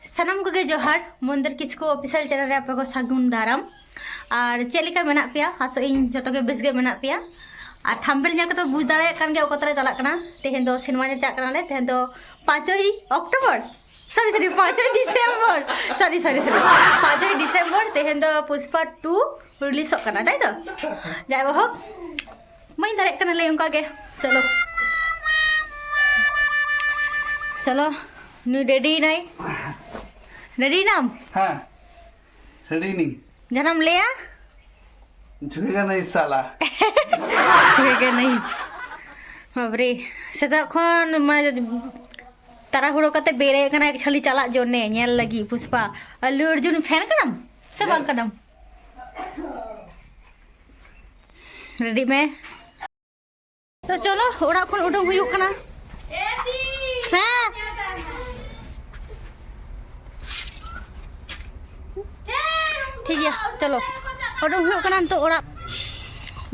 सानाम को जोहार मंदिर किसको ऑफिशियल चैनल रे आपे को सागुन दाराम और चेलिका मेना पिया आसो इन जतो के बेस गे मेना पिया और थंबनेल ᱧᱮᱞ ᱠᱟᱛᱮ बुझ दाड़े कान गे ओकतरे चला कना तेहेन दो सिनेमा ᱧᱮᱞ चला कना ले तेहेन दो 5 अक्टूबर सॉरी 5 डिसेंबर सॉरी 5 डिसेंबर तेहेन दो पुष्पा 2 रिलीज हो कना ताई तो जाय बहो मैं दाड़े कना ले उनका के चलो चलो नु रेडी नहीं रेडी नाम हाँ रेडी नहीं जन्म लिया झुकेगा नहीं साला झुकेगा नहीं बाबरे सेदा खन तारा हुड़ो कते बेरे कना खाली चला जोने नेल लगी पुष्पा अल्लू अर्जुन फैन कनम से बांग कनम रेडी में तो चलो ओड़ा खन उडंग हुयुक कना हां ठीक है चलो उडंग हुयुक कना तो ओड़ा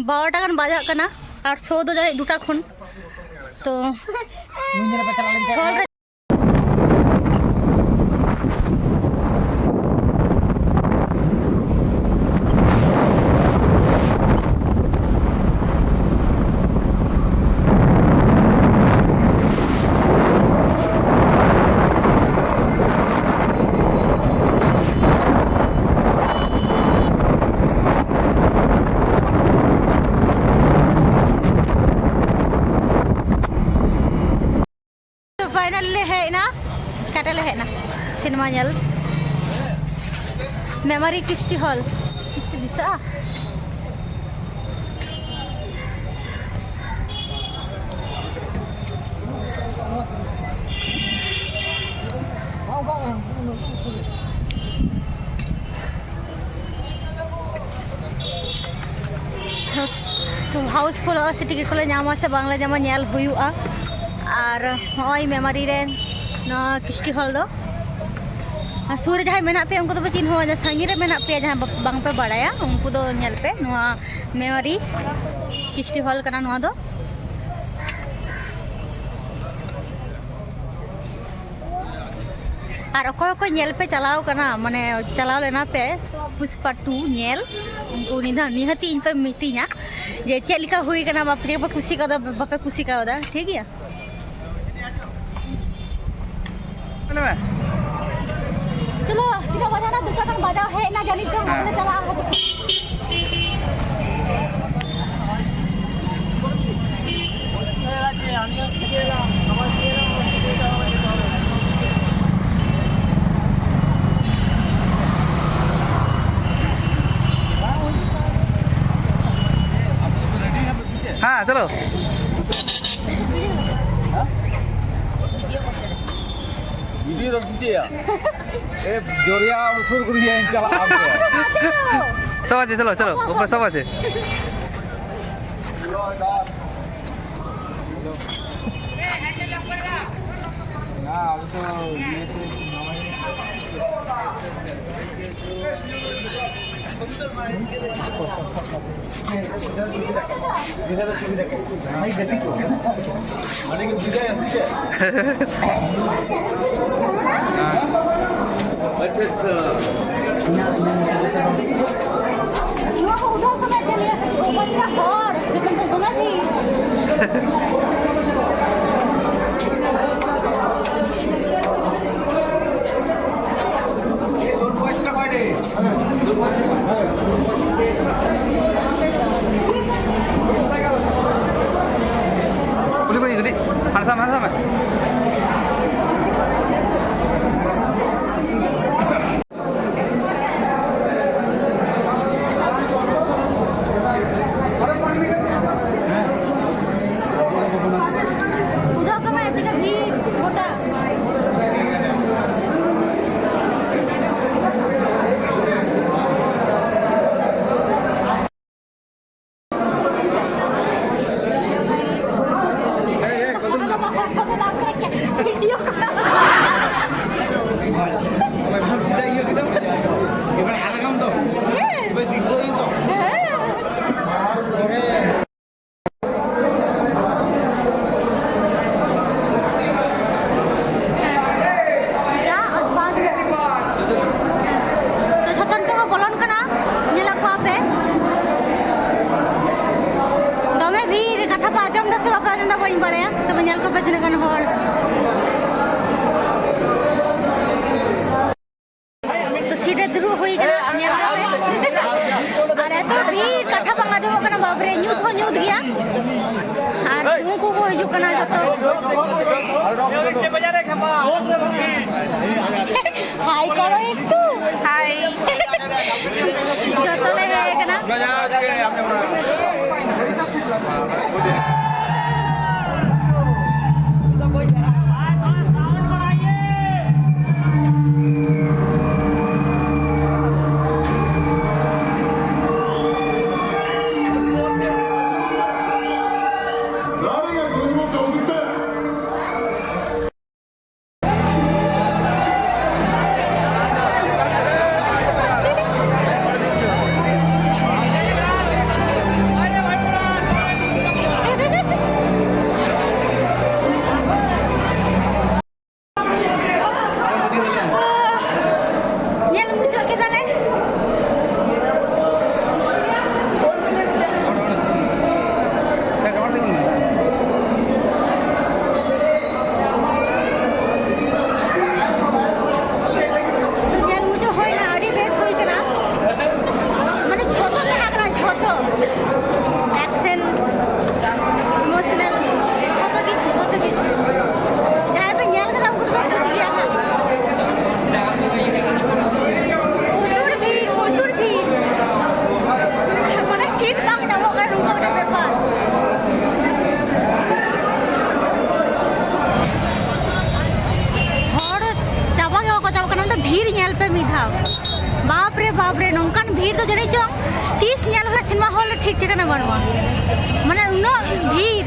12टा गान बाजा कना और शो दो जाए दुटा खन तो फाइनल ले है ना काटे ले है ना सिनेमा ñel मेमोरी किस्टी हॉल किस्टी दिसा तो हाउसफुल से टिकट को नामा से बांग्ला जामा ñel हुयुआ और हॉय मेमोरी रे ना किस्टी हॉल दो और सूर जहाँ मेना पे उनको तो चिन्ह हो संगी रे मेना पे जहाँ बांग पे बड़ाया उनको दो ñel पे नुआ मेमोरी किस्टी हॉल कना नुआ दो और अकोय को ñel पे चलाओ कना माने चलाओ लेना पे पुष्पा 2 ñel उनको निहती इन पे मितिया जे चेलिका हुई कना बापे खुशी का बापे खुशी का ठीक है चलो चलो बजाना दुटा kan बजा है ना जानी तो हमने चला हाँ चलो वीडियो तो दीजिए ए जोरिया उसूर करिए चला आगे सब আছে चलो चलो ऊपर सब আছে ना अब तो ये से नहीं गति को अरे कि विजय है अच्छा अच्छा नुआ को उधर तो मैं चलिए ऊपर का हॉर जिसमें तो दोनों थी boleh boleh gede sama उधर का मैं जगह भी छोटा पे तनाक गान हर तो सीधे दुरुब हुई कना नेल काते और एतो भी कथा बांग आजमो कना बाबरे न्यूट हो न्यूट गया और उनको को हिजु कना जतो हाय करो एकटू हाय जतो ले गए कना बाप रे नौकान भीड़ तो जने चोंग 30 नेल होला सिनेमा हॉल ठीक ठिकाना बनवा माने उनो भीड़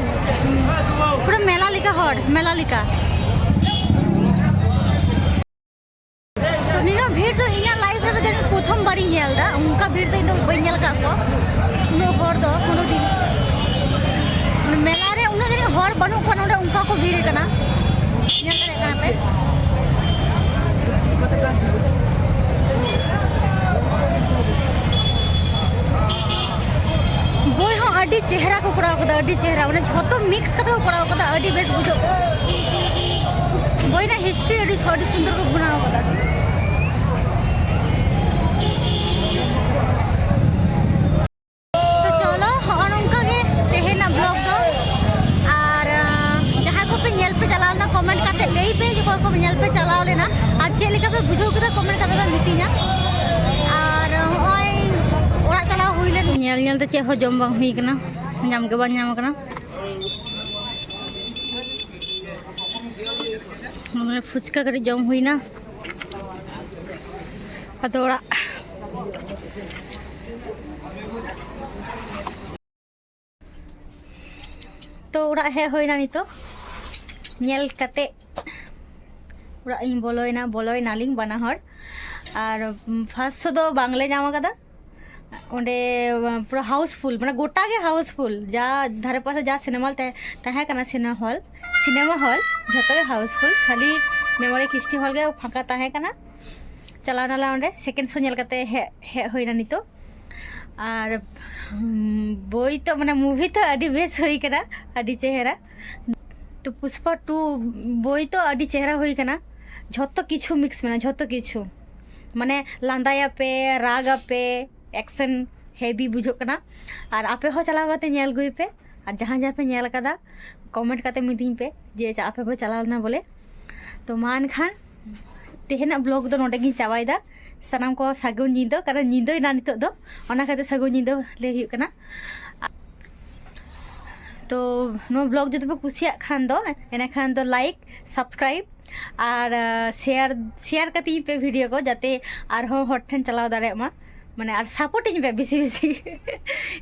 पूरा मेला लिका हॉड मेला लिका तो निनो भीड़ तो इया लाइफ रे तो जने प्रथम बारी नेल दा उनका भीड़ तो इदो बई नेल का को उनो हॉड दो कोनो दिन मेला रे उनो जने हॉड बनु को नोडे उनका को भीड़ कना नेल करे कना पे बोय हो अडी चेहरा को कराव कदा अडी चेहरा माने झतो मिक्स कते को कराव कदा अडी बेस बुझो बोय ना हिस्ट्री अडी सुंदर को बनाव कदा तो चलो और उनका के तेहेना ब्लॉग दो और जहां को पे नेल पे चलाव ना कमेंट करते लेई पे जो को नेल पे चलाव लेना और चे लेका पे बुझो कदा कमेंट करते मितिना और होय ओरा चलाव हुइले नेल नेल तो चे हो जम बांग हुई कना नाम के बांग नाम कना मने फुचका करे जम हुई ना अतोड़ा तो ओरा हे होइना नितो नेल कते ओरा इन बोलोइना लिंग बना हर और फर्स्ट दो बांगले जामा कदा ओंडे पूरा हाउसफुल माने गोटा के हाउसफुल जा धारे पासे जा सिनेमा तहे कना सिनेमा हॉल झतो के हाउसफुल खाली मेमोरी किस्टी हॉल के फाका तहे कना चला नाला ओंडे सेकेंड शो नेल कते हे होइना नितो और बोई तो माने मूवी तो अडी बेस होई कना अडी चेहरा तो पुष्पा 2 बोई तो अडी चेहरा होई कना झतो किछु मिक्स में झतो किछु माने लांदाया पे रागा पे एक्शन हेवी बुझो कना और आपे हो चलाव कते नेल गुई पे और जहाँ पे नेल कदा कमेंट कते मिदिन पे जे आपे हो चलावना बोले तो मान खान तेहेना ब्लॉग दो नोडे गिन चाबाइदा सनाम को सागुन निदो कारण निदो ना नितो दो ओना खाते सागुन निदो ले हुई कना तो नो ब्लॉग जो पे कुसिया खान दो एना खान दो लाइक सब्सक्राइब और शेयर कती पे वीडियो को जाते और हर ठन चलाव दाड़े मा माने और सपोर्टिंग पे बेसी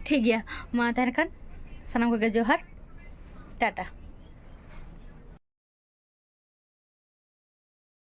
ठीक गया मा तहन खान सनाम को जोहार टाटा।